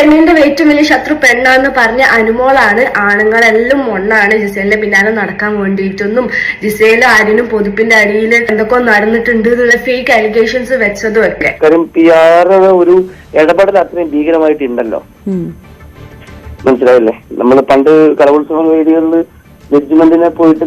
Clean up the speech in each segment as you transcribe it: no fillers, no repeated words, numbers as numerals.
പെണ്ണിന്റെ ഏറ്റവും വലിയ ശത്രു പെണ്ണാന്ന് പറഞ്ഞ അനുമോളാണ്. ആണുങ്ങളെല്ലാം ഒന്നാണ് ജിസേലിന്റെ പിന്നാലെ നടക്കാൻ വേണ്ടിയിട്ടൊന്നും ജിസേൽ ആരിനും പൊതുപ്പിന്റെ അടിയിൽ എന്തൊക്കെ നടന്നിട്ടുണ്ട് എന്നുള്ള ഫേക്ക് അലിഗേഷൻസ് വെച്ചതും ഒക്കെ. ഒരു ഇടപെടൽ അത്രയും ഭീകരമായിട്ടുണ്ടല്ലോ, മനസ്സിലായില്ലേ? നമ്മൾ പണ്ട് കലോത്സവ വേദികളിൽ ജഡ്ജ്മെന്റിനെ പോയിട്ട്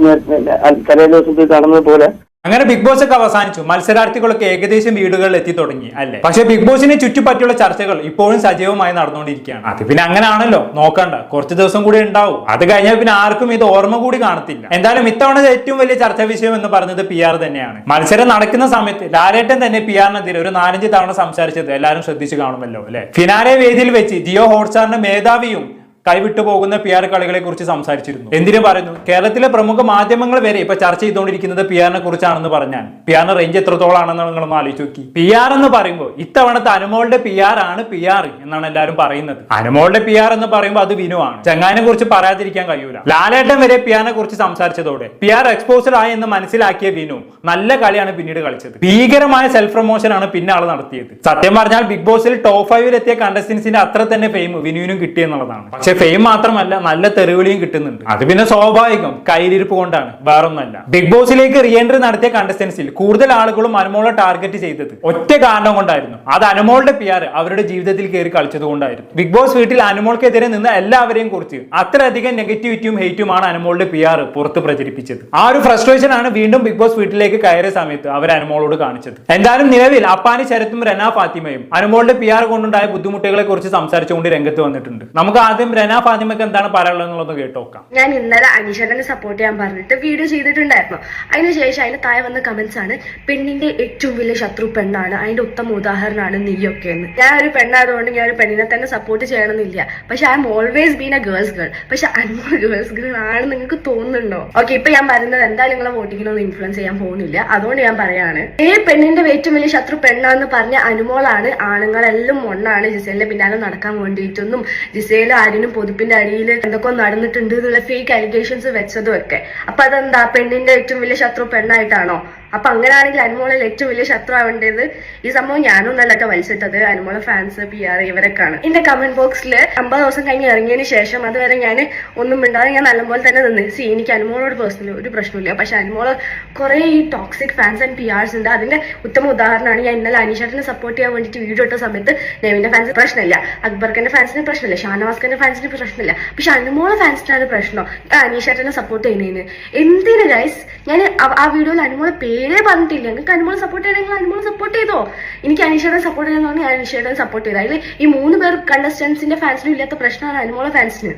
കലോത്സവത്തിൽ കാണുന്നത് പോലെ. അങ്ങനെ ബിഗ് ബോസ് ഒക്കെ അവസാനിച്ചു. മത്സരാർത്ഥികളൊക്കെ ഏകദേശം വീടുകളിൽ എത്തി തുടങ്ങി അല്ലേ. പക്ഷെ ബിഗ് ബോസിനെ ചുറ്റിപ്പറ്റിയുള്ള ചർച്ചകൾ ഇപ്പോഴും സജീവമായി നടന്നുകൊണ്ടിരിക്കുകയാണ്. അത് പിന്നെ അങ്ങനെയാണല്ലോ, നോക്കണ്ട, കുറച്ച് ദിവസം കൂടി ഉണ്ടാവും. അത് കഴിഞ്ഞാൽ പിന്നെ ആർക്കും ഇത് ഓർമ്മ കൂടി കാണത്തില്ല. എന്തായാലും ഇത്തവണ ഏറ്റവും വലിയ ചർച്ചാ വിഷയം എന്ന് പറഞ്ഞത് PR തന്നെയാണ്. മത്സരം നടക്കുന്ന സമയത്ത് ലാലേട്ടൻ തന്നെ PRനെതിരെ ഒരു 4-5 തവണ സംസാരിച്ചത് എല്ലാവരും ശ്രദ്ധിച്ചു കാണുമല്ലോ അല്ലെ. ഫിനാലെ വേദിയിൽ വെച്ച് ജിയോ ഹോട്ട്സ്റ്റാറിന്റെ മേധാവിയും കൈവിട്ടു പോകുന്ന PR കളികളെ കുറിച്ച് സംസാരിച്ചിരുന്നു. എന്തിനു പറയുന്നു, കേരളത്തിലെ പ്രമുഖ മാധ്യമങ്ങൾ വരെ ഇപ്പൊ ചർച്ച ചെയ്തുകൊണ്ടിരിക്കുന്നത് PR കുറിച്ചാണെന്ന് പറഞ്ഞാൽ PR റേഞ്ച് എത്രത്തോളാണെന്ന് നിങ്ങളൊന്ന് ആലോചിച്ച് നോക്കി. PR എന്ന് പറയുമ്പോൾ ഇത്തവണത്തെ അനുമോളുടെ PR ആണ് PR എന്നാണ് എല്ലാവരും പറയുന്നത്. അനുമോളുടെ PR എന്ന് പറയുമ്പോൾ അത് വിനു ആണ്. ചങ്ങാനെ കുറിച്ച് പറയാതിരിക്കാൻ കഴിയൂല. ലാലേട്ടൻ വരെ PR കുറിച്ച് സംസാരിച്ചതോടെ PR എക്സ്പോസ്ഡ് ആയി എന്ന് മനസ്സിലാക്കിയ വിനു നല്ല കളിയാണ് പിന്നീട് കളിച്ചത്. ഭീകരമായ സെൽഫ് പ്രൊമോഷൻ ആണ് പിന്നെ ആൾ നടത്തിയത്. സത്യം പറഞ്ഞാൽ ബിഗ് ബോസിൽ ടോപ്പ് 5 എത്തിയ കണ്ടസ്റ്റൻസിന്റെ അത്ര തന്നെ ഫെയിം വിനുവിനും കിട്ടിയെന്നുള്ളതാണ്. പക്ഷെ ഫെയിം മാത്രമല്ല, നല്ല തെറിവിളിയും കിട്ടുന്നുണ്ട്. അത് പിന്നെ സ്വാഭാവികം, കയ്യിലിരിപ്പ് കൊണ്ടാണ്, വേറൊന്നല്ല. ബിഗ് ബോസിലേക്ക് റീ എൻട്രി നടത്തിയ കണ്ടസ്റ്റൻസിൽ കൂടുതൽ ആളുകളും അനുമോളെ ടാർഗറ്റ് ചെയ്തത് ഒറ്റ കാരണം കൊണ്ടായിരുന്നു. അത് അനുമോളുടെ PR അവരുടെ ജീവിതത്തിൽ കയറി കളിച്ചത് കൊണ്ടായിരുന്നു. ബിഗ് ബോസ് വീട്ടിൽ അനുമോൾക്കെതിരെ നിന്ന് എല്ലാവരെയും കുറിച്ച് അത്രയധികം നെഗറ്റിവിറ്റിയും ഹെയ്റ്റുമാണ് അനുമോളുടെ PR പുറത്ത് പ്രചരിപ്പിച്ചത്. ആ ഒരു ഫ്രസ്ട്രേഷൻ ആണ് വീണ്ടും ബിഗ് ബോസ് വീട്ടിലേക്ക് കയറിയ സമയത്ത് അവർ അനുമോളോട് കാണിച്ചത്. എന്തായാലും നിലവിൽ അപ്പാനി ശരത്തും റെന ഫാത്തിമയും അനുമോളുടെ PR കൊണ്ടുണ്ടായ ബുദ്ധിമുട്ടുകളെ കുറിച്ച് സംസാരിച്ചുകൊണ്ട് രംഗത്ത് വന്നിട്ടുണ്ട്. നമുക്ക് ആദ്യം റെന ഫാത്തിമയ്ക്ക് എന്താണ് പറയാനുള്ളതെന്നുള്ളത് കേട്ടോക്കാം. ഞാൻ ഇന്നലെ അനീഷേട്ടനെ സപ്പോർട്ട് ചെയ്യാൻ പറഞ്ഞിട്ട് വീഡിയോ ചെയ്തിട്ടുണ്ടായിരുന്നു. അതിനുശേഷം അതിന് താഴെ വന്ന കമന്റ്സ് ആണ്, പെണ്ണിന്റെ ഏറ്റവും വലിയ ശത്രു പെണ്ണാണ്, അതിന്റെ ഉത്തമ ഉദാഹരണമാണ് നീയൊക്കെ എന്ന്. ഞാൻ ഒരു പെണ്ണായതുകൊണ്ട് ഞാൻ ഒരു പെണ്ണിനെ തന്നെ സപ്പോർട്ട് ചെയ്യണമെന്നില്ല. പക്ഷെ I M always been A girls girl. പക്ഷെ അനുമോൾ ഗേൾസ് ഗേൾ ആണ് നിങ്ങൾക്ക് തോന്നുന്നുണ്ടോ? ഓക്കെ, ഇപ്പൊ ഞാൻ പറയുന്നത് എന്തായാലും നിങ്ങളെ വോട്ടിങ്ങിനൊന്നും ഇൻഫ്ലുവൻസ് ചെയ്യാൻ പോകുന്നില്ല. അതുകൊണ്ട് ഞാൻ പറയാണ്, പെണ്ണിന്റെ ഏറ്റവും വലിയ ശത്രു പെണ്ണാന്ന് പറഞ്ഞ അനുമോളാണ്. ആണുങ്ങളെല്ലാം ഒന്നാണ് ജിസേലിന്റെ പിന്നാലെ നടക്കാൻ വേണ്ടിയിട്ടൊന്നും ജിസേൽ ആരിനും പൊതുപ്പിന്റെ അടിയിൽ എന്തൊക്കെ നടന്നിട്ടുണ്ട് എന്നുള്ള ഫേക്ക് അലിഗേഷൻസ് വെച്ചതും ഒക്കെ. അപ്പൊ അതെന്താ, പെണ്ണിന്റെ ഏറ്റവും വലിയ ശത്രു പെണ്ണായിട്ടാണോ? അപ്പൊ അങ്ങനെയാണെങ്കിൽ അനുമോളിൽ ഏറ്റവും വലിയ ശത്രു ആവേണ്ടത് ഈ സംഭവം ഞാനൊന്നല്ലട്ടോ വലിച്ചിട്ടത്, അനുമോളെ ഫാൻസ് PR ഇവരൊക്കെയാണ്. എന്റെ കമന്റ് ബോക്സിൽ 50 ദിവസം കഴിഞ്ഞ് ഇറങ്ങിയതിന് ശേഷം അതുവരെ ഞാൻ ഒന്നും മിണ്ടാതെ ഞാൻ നല്ലപോലെ തന്നെ നിന്ന്. എനിക്ക് അനുമോളോട് പേഴ്സണലി ഒരു പ്രശ്നമില്ല. പക്ഷെ അനുമോള് കുറെ ഈ ടോക്സിക് ഫാൻസ് ആൻഡ് PRs ഉണ്ട്. അതിന്റെ ഉത്തമ ഉദാഹരണമാണ് ഞാൻ ഇന്നലെ അനീഷേട്ടനെ സപ്പോർട്ട് ചെയ്യാൻ വേണ്ടിയിട്ട് വീഡിയോ ഇട്ട സമയത്ത് നെവിന്റെ ഫാൻസ് പ്രശ്നമില്ല, അക്ബർഖന്റെ ഫാൻസിന് പ്രശ്നമില്ല, ഷാനവാസ്ഖന്റെ ഫാൻസിന് പ്രശ്നമില്ല. പക്ഷെ അനുമോളെ ഫാൻസിനാണ് പ്രശ്നം അനീഷേട്ടനെ സപ്പോർട്ട് ചെയ്യുന്നതിന്. എന്തിന് ഗൈസ്, ഞാൻ ആ വീഡിയോയിൽ അനുമോളെ പേരേ പറഞ്ഞിട്ടില്ല. നിങ്ങൾക്ക് അനുമോളെ സപ്പോർട്ട് ചെയ്യണമെങ്കിൽ അനുമോളെ സപ്പോർട്ട് ചെയ്തോ. എനിക്ക് അനീഷേട്ടനെ സപ്പോർട്ട് ചെയ്യുന്ന അനീഷേട്ടനെ സപ്പോർട്ട് ചെയ്ത. അതിൽ ഈ 3 പേർ കണ്ടസ്റ്റൻസിന്റെ ഫാൻസിനും ഇല്ലാത്ത പ്രശ്നമാണ് അനുമോളെ ഫാൻസിന്.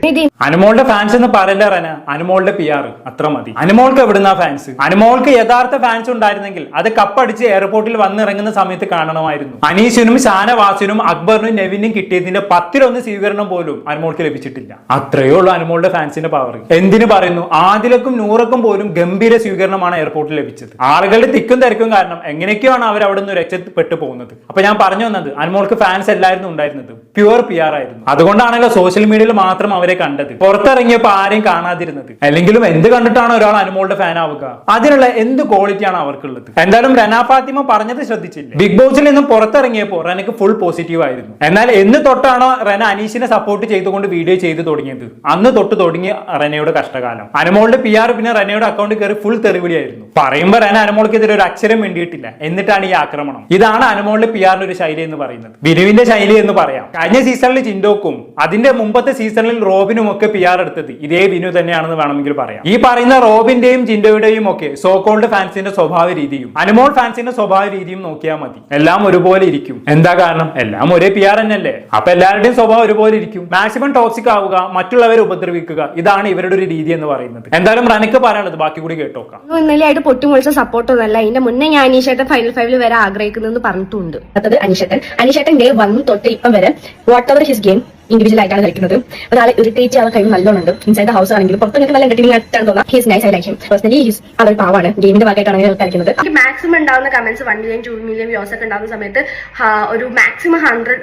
അനുമോളുടെ ഫാൻസ് എന്ന് പറയില്ല റന, അനുമോളുടെ PR അത്ര മതി. അനുമോൾക്ക് എവിടുന്ന ഫാൻസ്? അനുമോൾക്ക് യഥാർത്ഥ ഫാൻസ് ഉണ്ടായിരുന്നെങ്കിൽ അത് കപ്പടിച്ച് എയർപോർട്ടിൽ വന്നിറങ്ങുന്ന സമയത്ത് കാണണമായിരുന്നു. അനീഷിനും ഷാനവാസിനും അക്ബറിനും നെവിനും കിട്ടിയതിന്റെ 10-1 സ്വീകരണം പോലും അനുമോൾക്ക് ലഭിച്ചിട്ടില്ല. അത്രയേ ഉള്ളൂ അനുമോളുടെ ഫാൻസിന്റെ പവർ. എന്തിനു പറയുന്നു, ആദിലക്കും നൂറക്കും പോലും ഗംഭീര സ്വീകരണമാണ് എയർപോർട്ടിൽ ലഭിച്ചത്. ആളുകളുടെ തിക്കും തിരക്കും കാരണം എങ്ങനെയൊക്കെയാണ് അവർ അവിടെ നിന്ന് രക്ഷപ്പെട്ടു പോകുന്നത്. അപ്പൊ ഞാൻ പറഞ്ഞു വന്നത്, അനുമോൾക്ക് ഫാൻസ് എല്ലായിരുന്നു ഉണ്ടായിരുന്നത്, പ്യുവർ PR ആയിരുന്നു. അതുകൊണ്ടാണല്ലോ സോഷ്യൽ മീഡിയയിൽ മാത്രം അവരെ കണ്ടത്, പുറത്തിറങ്ങിയപ്പോ ആരെയും കാണാതിരുന്നത്. അല്ലെങ്കിലും എന്ത് കണ്ടിട്ടാണ് ഒരാൾ അനുമോളുടെ ഫാൻ ആവുക? അതിനുള്ള എന്ത് ക്വാളിറ്റിയാണ് അവർക്കുള്ളത്? എന്തായാലും റെന ഫാത്തിമ പറഞ്ഞത് ശ്രദ്ധിച്ചില്ല. ബിഗ് ബോസിൽ നിന്നും പുറത്തിറങ്ങിയപ്പോൾ റെനക്ക് ഫുൾ പോസിറ്റീവ് ആയിരുന്നു. എന്നാൽ എന്ന് തൊട്ടാണോ റെന അനീഷിനെ സപ്പോർട്ട് ചെയ്തുകൊണ്ട് വീഡിയോ ചെയ്ത് തുടങ്ങിയത്, അന്ന് തൊട്ട് തുടങ്ങിയ റെനയുടെ കഷ്ടകാലം. അനുമോളുടെ PR പിന്നെ റെനയുടെ അക്കൗണ്ടിൽ കയറി ഫുൾ തെറിവിളിയായിരുന്നു. പറയുമ്പോൾ റെന അനുമോൾക്കെതിരെ ഒരു അക്ഷരം വേണ്ടിയിട്ടില്ല, എന്നിട്ടാണ് ഈ ആക്രമണം. ഇതാണ് അനുമോളുടെ PR ഒരു ശൈലി എന്ന് പറയുന്നത്, വിനുവിന്റെ ശൈലി എന്ന് പറയാം. കഴിഞ്ഞ സീസണിൽ ജിൻഡോക്കും അതിന്റെ മുമ്പത്തെ സീസണിൽ റോബിനും ഒക്കെ PR എടുത്തത് ഇതേ വിനു തന്നെയാണെന്ന് വേണമെങ്കിൽ പറയാം. ഈ പറയുന്ന റോബിന്റെയും ജിൻഡോയുടെയും ഒക്കെ സോകോൾഡ് ഫാൻസിന്റെ സ്വഭാവ രീതിയും അനുമോൾ ഫാൻസിന്റെ സ്വഭാവ രീതിയും നോക്കിയാൽ മതി, എല്ലാം ഒരുപോലെ ഇരിക്കും. എന്താ കാരണം? എല്ലാം ഒരേ PR തന്നെയല്ലേ. അപ്പൊ എല്ലാവരുടെയും സ്വഭാവം ഒരുപോലെ ഇരിക്കും. മാക്സിമം ടോക്സിക് ആവുക, മറ്റുള്ളവരെ ഉപദ്രവിക്കുക, ഇതാണ് ഇവരുടെ ഒരു രീതി എന്ന് പറയുന്നത്. എന്തായാലും റനക്ക് പറയാനുള്ളത് ബാക്കി കൂടി കേട്ടോക്കാം. ഇന്നലെ ആയിട്ട് പൊട്ടിമുളിച്ച സപ്പോർട്ടൊന്നല്ല. അതിന്റെ മുന്നേ ഞാൻ അനീഷേട്ടൻ ഫൈനൽ 5 വരെ ആഗ്രഹിക്കുന്നു പറഞ്ഞിട്ടുണ്ട്. അത് അനീഷേട്ടൻ ഡേ 1 തൊട്ട് ഇപ്പം വരെ what ever his game individual ആയിട്ടാണ് കളിക്കുന്നത്. ഒരാളെ ഇറിറ്റേറ്റ് ചെയ്യാൻ കഴിവ് നല്ലോണുണ്ട്. ഇൻസൈഡ് ദ ഹൗസ് ആണെങ്കിലും പുറത്ത് നിങ്ങൾക്ക് നല്ല എന്റർടൈനിങ് ആയിട്ടാണ് തോന്നാം. He's nice, I like him personally. He's അവരുടെ പാവാണ്, ഗെയിമിന്റെ ഭാഗമായിട്ടാണ് കളിക്കുന്നത്. മാക്സിമം ഉണ്ടാവുന്ന കമന്റ്സ് 1 മില്യൺ 2 മില്യൺ വ്യൂസ് ഒക്കെ ഉണ്ടാവുന്ന സമയത്ത് ഒരു മാക്സിമം 100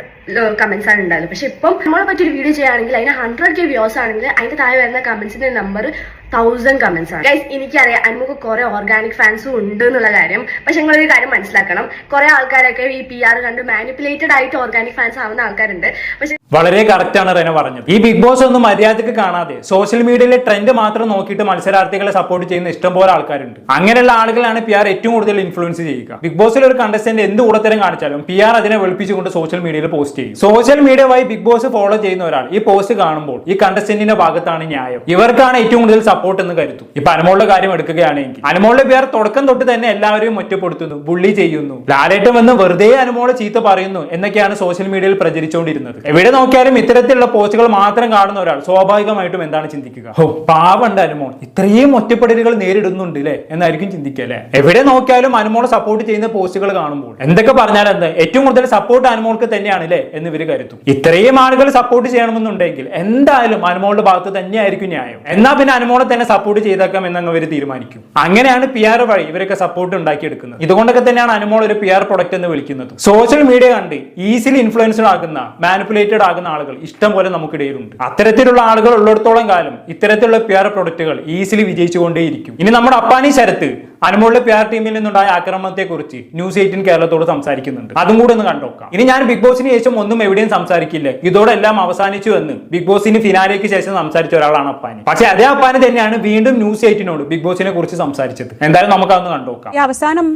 കമന്റ്സ് ആണ് ഉണ്ടായത്. പക്ഷെ ഇപ്പം നമ്മളെ പറ്റി ഒരു വീഡിയോ ചെയ്യുകയാണെങ്കിൽ അതിന് 100K വ്യൂസ് ആണെങ്കിൽ അതിന്റെ താഴെ വരുന്ന കമന്റ്സിന്റെ നമ്പർ 1000 കമന്റ്സ് ആണ്. ഗൈസ്, എനിക്കറിയാം അനുമുക്ക് കുറെ ഓർഗാനിക് ഫാൻസും ഉണ്ട് എന്നുള്ള കാര്യം. പക്ഷെ നിങ്ങളൊരു കാര്യം മനസ്സിലാക്കണം, കുറെ ആൾക്കാരൊക്കെ ഈ PR കണ്ട് മാനിപ്പുലേറ്റഡ് ആയിട്ട് ഓർഗാനിക് ഫാൻസ് ആവുന്ന ആൾക്കാരുണ്ട്. പക്ഷെ വളരെ കറക്റ്റ് ആണ് റെന പറഞ്ഞത്. ഈ ബിഗ് ബോസ് ഒന്നും മര്യാദക്ക് കാണാതെ സോഷ്യൽ മീഡിയയിലെ ട്രെൻഡ് മാത്രം നോക്കിയിട്ട് മത്സരാർത്ഥികളെ സപ്പോർട്ട് ചെയ്യുന്ന ഇഷ്ടംപോലെ ആൾക്കാരുണ്ട്. അങ്ങനെയുള്ള ആളുകളാണ് PR ഏറ്റവും കൂടുതൽ ഇൻഫ്ലുവൻസ് ചെയ്യുക. ബിഗ് ബോസിൽ ഒരു കണ്ടസ്റ്റന്റ് എന്ത് കൂടത്തരം കാണിച്ചാലും PR അതിനെ വെളുപ്പിച്ചുകൊണ്ട് സോഷ്യൽ മീഡിയയിൽ പോസ്റ്റ് ചെയ്യും. സോഷ്യൽ മീഡിയ വഴി ബിഗ് ബോസ് ഫോളോ ചെയ്യുന്ന ഒരാൾ ഈ പോസ്റ്റ് കാണുമ്പോൾ ഈ കണ്ടസ്റ്റന്റിന്റെ ഭാഗത്താണ് ന്യായം, ഇവർക്കാണ് ഏറ്റവും കൂടുതൽ സപ്പോർട്ട് എന്ന് കരുതും. ഇപ്പൊ അനുമോളുടെ കാര്യം എടുക്കുകയാണെങ്കിൽ അനുമോളുടെ PR തുടക്കം തൊട്ട് തന്നെ എല്ലാവരെയും ഒറ്റപ്പെടുത്തുന്നു, ബുള്ളി ചെയ്യുന്നു, ലാലേട്ടം എന്ന് വെറുതെ അനുമോളെ ചീത്ത പറയുന്നു എന്നൊക്കെയാണ് സോഷ്യൽ മീഡിയയിൽ പ്രചരിച്ചുകൊണ്ടിരുന്നത്. എവിടെ നോക്കിയാലും ഇത്തരത്തിലുള്ള പോസ്റ്റുകൾ മാത്രം കാണുന്ന ഒരാൾ സ്വാഭാവികമായിട്ടും എന്താണ് ചിന്തിക്കുക? ഓ പാവണ്ട് അനുമോൾ ഇത്രയും ഒറ്റപ്പെടലുകൾ നേരിടുന്നുണ്ട് അല്ലേ എന്നായിരിക്കും ചിന്തിക്കുക അല്ലെ. എവിടെ നോക്കിയാലും അനുമോളെ സപ്പോർട്ട് ചെയ്യുന്ന പോസ്റ്റുകൾ കാണുമ്പോൾ എന്തൊക്കെ പറഞ്ഞാൽ എന്താ ഏറ്റവും കൂടുതൽ സപ്പോർട്ട് അനുമോൾക്ക് തന്നെയാണ് അല്ലേ എന്ന് ഇവർ കരുതും. ഇത്രയും ആളുകൾ സപ്പോർട്ട് ചെയ്യണമെന്നുണ്ടെങ്കിൽ എന്തായാലും അനുമോളുടെ ഭാഗത്ത് തന്നെയായിരിക്കും ന്യായം. എന്നാ പിന്നെ അനുമോളെ തന്നെ സപ്പോർട്ട് ചെയ്തേക്കാം എന്നങ്ങ് അവർ തീരുമാനിക്കും. അങ്ങനെയാണ് PR വഴി ഇവരൊക്കെ സപ്പോർട്ട് ഉണ്ടാക്കിയെടുക്കുന്നത്. ഇതുകൊണ്ടൊക്കെ തന്നെയാണ് അനുമോൾ ഒരു PR പ്രൊഡക്റ്റ് എന്ന് വിളിക്കുന്നത്. സോഷ്യൽ മീഡിയ കണ്ട് ഈസിലി ഇൻഫ്ലുവൻസ്ഡ് ആകുന്ന മാനിപ്പുലേറ്റഡ് ആകുന്ന ആളുകൾ ഇഷ്ടം പോലെ നമുക്കിടയിലുണ്ട്. അത്തരത്തിലുള്ള ആളുകൾ ഉള്ളിടത്തോളം കാലം ഇത്തരത്തിലുള്ള PR പ്രൊഡക്റ്റുകൾ ഈസിലി വിജയിച്ചുകൊണ്ടേയിരിക്കും. ഇനി നമ്മുടെ അപ്പാനി ശരത്ത് അനുമോളുടെ PR ടീമിൽ നിന്നുണ്ടായ ആക്രമണത്തെ കുറിച്ച് ന്യൂസ് 18 കേരളത്തോട് സംസാരിക്കുന്നുണ്ട്. അതും കൂടെ ഒന്ന് കണ്ടോക്കാം. ഇനി ഞാൻ ബിഗ് ബോസിന് ശേഷം ഒന്നും എവിടെയും സംസാരിക്കില്ല, ഇതോടെല്ലാം അവസാനിച്ചു എന്ന് ബിഗ് ബോസിന് ഫിനാലേക്ക് ശേഷം സംസാരിച്ച ഒരാളാണ് അപ്പാനി. പക്ഷെ അതേ അപ്പാനി തന്നെയാണ് വീണ്ടും ന്യൂസ് 18 ബിഗ് ബോസിനെ കുറിച്ച് സംസാരിച്ചത്. എന്തായാലും നമുക്ക് അതൊന്ന് കണ്ടോക്കാം. ഈ അവസാനം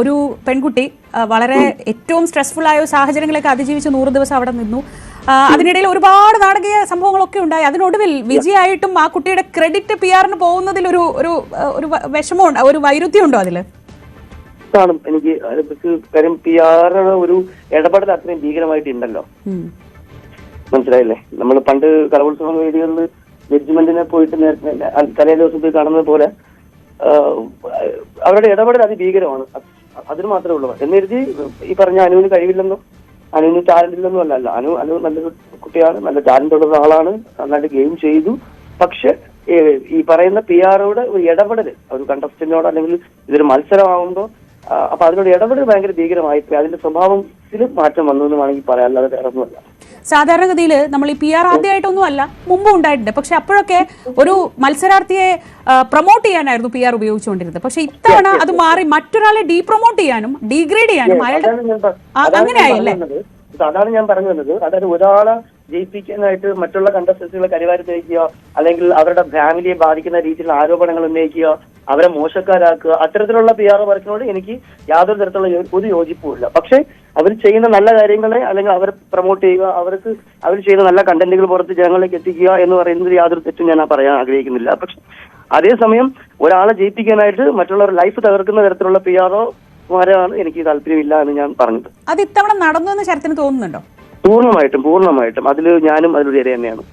ഒരു പെൺകുട്ടി വളരെ ഏറ്റവും സ്ട്രെസ്ഫുൾ ആയ സാഹചര്യങ്ങളൊക്കെ അതിജീവിച്ച് 100 ദിവസം അവിടെ നിന്നു. അതിനിടയിൽ ഒരുപാട് നാടകീയ സംഭവങ്ങളൊക്കെ ഉണ്ടായി. അതിനൊടുവിൽ വിജയായിട്ടും ആ കുട്ടിയുടെ ക്രെഡിറ്റ് PR പോകുന്നതിൽ ഒരു ഒരു വിഷമമുണ്ട്, ഒരു വൈരുദ്ധ്യം ഉണ്ടോ അതില്? കാണും. എനിക്ക് കാര്യം PR ഒരു ഇടപെടൽ അത്രയും ഭീകരമായിട്ടുണ്ടല്ലോ, മനസ്സിലായില്ലേ? നമ്മൾ പണ്ട് കലോത്സവ വേദികളിൽ ജഡ്ജ്മെന്റിനെ പോയിട്ട് തലേ ദിവസം പോയി കാണുന്നത് പോലെ അവരുടെ ഇടപെടൽ അതിഭീകരമാണ്. അതിന് മാത്രമേ ഉള്ളൂ. എന്നെഴുതി ഈ പറഞ്ഞ അനുവിന് കഴിവില്ലെന്നോ അനുവിന് ടാലന്റ് ഇല്ലെന്നോ അല്ല. അനു നല്ലൊരു കുട്ടിയാണ്, നല്ല ടാലന്റ് ഉള്ള ആളാണ്, നന്നായിട്ട് ഗെയിം ചെയ്തു. പക്ഷെ ഈ പറയുന്ന PR-ഓട് ഒരു ഇടപെടൽ ഒരു കണ്ടസ്റ്റന്റിനോട് അല്ലെങ്കിൽ ഇതൊരു മത്സരമാകുമ്പോൾ അപ്പൊ അതിനോട് ഇടപെടൽ ഭയങ്കര ഭീകരമായിപ്പോയി. അതിന്റെ സ്വഭാവത്തിൽ മാറ്റം വന്നു എന്ന് വേണമെങ്കിൽ പറയാം, അല്ലാതെ വേറെ ഒന്നുമല്ല. സാധാരണഗതിയിൽ നമ്മൾ ഈ PR ആദ്യമായിട്ടൊന്നും അല്ല, മുമ്പും ഉണ്ടായിട്ടുണ്ട്. പക്ഷെ അപ്പോഴൊക്കെ ഒരു മത്സരാർത്ഥിയെ പ്രൊമോട്ട് ചെയ്യാനായിരുന്നു PR ഉപയോഗിച്ചുകൊണ്ടിരുന്നത്. പക്ഷെ ഇത്തവണ അത് മാറി മറ്റൊരാളെ ഡീപ്രൊമോട്ട് ചെയ്യാനും ഡീഗ്രേഡ് ചെയ്യാനും അയാളുടെ അങ്ങനെയായല്ലേ? അതാണ് ഞാൻ പറഞ്ഞു വന്നത്. അതായത് ഒരാളെ ജയിപ്പിക്കാനായിട്ട് മറ്റുള്ള കണ്ടസ്റ്റൻസുകളെ കരിവാരി വയ്ക്കുക, അല്ലെങ്കിൽ അവരുടെ ഫാമിലിയെ ബാധിക്കുന്ന രീതിയിലുള്ള ആരോപണങ്ങൾ ഉന്നയിക്കുക, അവരെ മോശക്കാരാക്കുക, അത്തരത്തിലുള്ള PR വർക്കിനോട് എനിക്ക് യാതൊരു തരത്തിലുള്ള ഒരു യോജിപ്പുമില്ല. പക്ഷെ അവർ ചെയ്യുന്ന നല്ല കാര്യങ്ങളെ അല്ലെങ്കിൽ അവരെ പ്രൊമോട്ട് ചെയ്യുക, അവർ ചെയ്യുന്ന നല്ല കണ്ടന്റുകൾ പുറത്ത് ജനങ്ങളിലേക്ക് എത്തിക്കുക എന്ന് പറയുന്നത് യാതൊരു തെറ്റും ഞാൻ പറയാൻ ആഗ്രഹിക്കുന്നില്ല. പക്ഷെ അതേസമയം ഒരാളെ ജയിപ്പിക്കാനായിട്ട് മറ്റുള്ളവരുടെ ലൈഫ് തകർക്കുന്ന തരത്തിലുള്ള PR-മാരാണ് എനിക്ക് താല്പര്യമില്ല എന്ന് ഞാൻ പറഞ്ഞത്. അത് ഇത്തവണ നടന്നു എന്ന് ശരത്തിന് തോന്നുന്നുണ്ടോ? പൂർണ്ണമായിട്ടും അതിൽ ഞാനും അതിലൊരു ഏരിയ തന്നെയാണ്.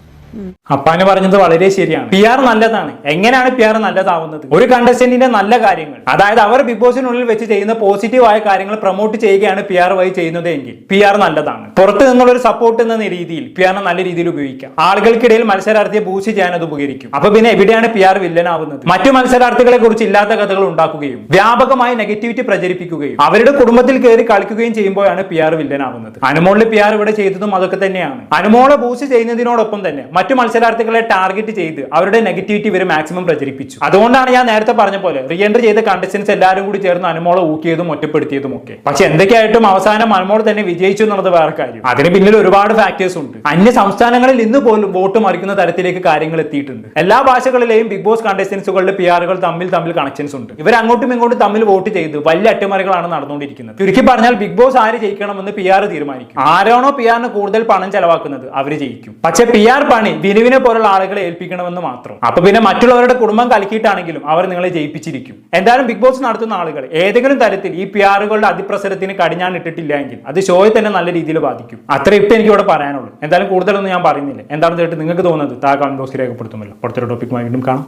അപ്പാന് പറഞ്ഞത് വളരെ ശരിയാണ്. PR നല്ലതാണ്. എങ്ങനെയാണ് PR നല്ലതാവുന്നത്? ഒരു കണ്ടസ്റ്റന്റിന്റെ നല്ല കാര്യങ്ങൾ, അതായത് അവർ ബിഗ് ബോസിനുള്ളിൽ വെച്ച് ചെയ്യുന്ന പോസിറ്റീവായ കാര്യങ്ങൾ പ്രൊമോട്ട് ചെയ്യുകയാണ് PR വഴി ചെയ്യുന്നത് എങ്കിൽ PR നല്ലതാണ്. പുറത്ത് നിന്നുള്ള ഒരു സപ്പോർട്ട് എന്ന രീതിയിൽ PR നല്ല രീതിയിൽ ഉപയോഗിക്കാം. ആളുകൾക്കിടയിൽ മത്സരാർത്ഥിയെ ബൂസ്റ്റ് ചെയ്യാൻ അത് ഉപകരിക്കും. അപ്പൊ പിന്നെ എവിടെയാണ് PR വില്ലനാവുന്നത്? മറ്റു മത്സരാർത്ഥികളെ കുറിച്ച് ഇല്ലാത്ത കഥകൾ ഉണ്ടാക്കുകയും വ്യാപകമായി നെഗറ്റിവിറ്റി പ്രചരിപ്പിക്കുകയും അവരുടെ കുടുംബത്തിൽ കയറി കളിക്കുകയും ചെയ്യുമ്പോഴാണ് PR വില്ലനാവുന്നത്. അനുമോളിലെ PR ഇവിടെ ചെയ്തതും അതൊക്കെ തന്നെയാണ്. അനുമോളെ ബൂസ്റ്റ് ചെയ്യുന്നതിനോടൊപ്പം തന്നെ മറ്റു മത്സരാർത്ഥികളെ ടാർഗറ്റ് ചെയ്ത് അവരുടെ നെഗറ്റിവിറ്റി ഇവർ മാക്സിമം പ്രചരിപ്പിച്ചു. അതുകൊണ്ടാണ് ഞാൻ നേരത്തെ പറഞ്ഞ പോലെ റീഎൻട്രി ചെയ്ത കണ്ടസ്റ്റൻസ് എല്ലാവരും കൂടി ചേർന്ന് അനുമോളെ ഊക്കിയതും ഒറ്റപ്പെടുത്തിയതും ഒക്കെ. പക്ഷെ എന്തൊക്കെയായിട്ടും അവസാനം അനുമോൾ തന്നെ വിജയിച്ചു എന്നുള്ളത് വേറെ കാര്യം. അതിന് പിന്നിൽ ഒരുപാട് ഫാക്ടേഴ്സ് ഉണ്ട്. അന്യ സംസ്ഥാനങ്ങളിൽ ഇന്ന് പോലും വോട്ട് മറിക്കുന്ന തരത്തിലേക്ക് കാര്യങ്ങൾ എത്തിയിട്ടുണ്ട്. എല്ലാ ഭാഷകളിലെയും ബിഗ് ബോസ് കണ്ടസ്റ്റൻസുകളുടെ PR-കൾ തമ്മിൽ കണക്ഷൻസ് ഉണ്ട്. ഇവർ അങ്ങോട്ടും ഇങ്ങോട്ടും തമ്മിൽ വോട്ട് ചെയ്ത് വലിയ അട്ടിമറികളാണ് നടന്നുകൊണ്ടിരിക്കുന്നത്. ചുരുക്കി പറഞ്ഞാൽ ബിഗ് ബോസ് ആര് ജയിക്കണമെന്ന് PR തീരുമാനിക്കും. ആരാണോ PR-ന് കൂടുതൽ പണം ചെലവാക്കുന്നത് അവര് ജയിക്കും. പക്ഷെ PR പണി വിനുവിനെ പോലുള്ള ആളുകളെ ഏൽപ്പിക്കണമെന്ന് മാത്രം. അപ്പൊ പിന്നെ മറ്റുള്ളവരുടെ കുടുംബം കലക്കിയിട്ടാണെങ്കിലും അവർ നിങ്ങളെ ജയിപ്പിച്ചിരിക്കും. എന്തായാലും ബിഗ് ബോസ് നടത്തുന്ന ആളുകൾ ഏതെങ്കിലും തരത്തിൽ ഈ PR-കളുടെ അതിപ്രസരത്തിന് കടിഞ്ഞാൻ ഇട്ടിട്ടില്ല എങ്കിൽ അത് ഷോയെ തന്നെ നല്ല രീതിയിൽ ബാധിക്കും. അത്ര ഇപ്പൊ എനിക്ക് ഇവിടെ പറയാനുള്ളൂ. എന്തായാലും കൂടുതലൊന്നും ഞാൻ പറയുന്നില്ല. എന്താണെന്ന് കേട്ട് നിങ്ങൾക്ക് തോന്നുന്നത് താഴെ കമന്റ് ബോക്സിൽ രേഖപ്പെടുത്തുമല്ലോ. അടുത്തൊരു ടോപ്പിക്കുമായി വീണ്ടും കാണാം.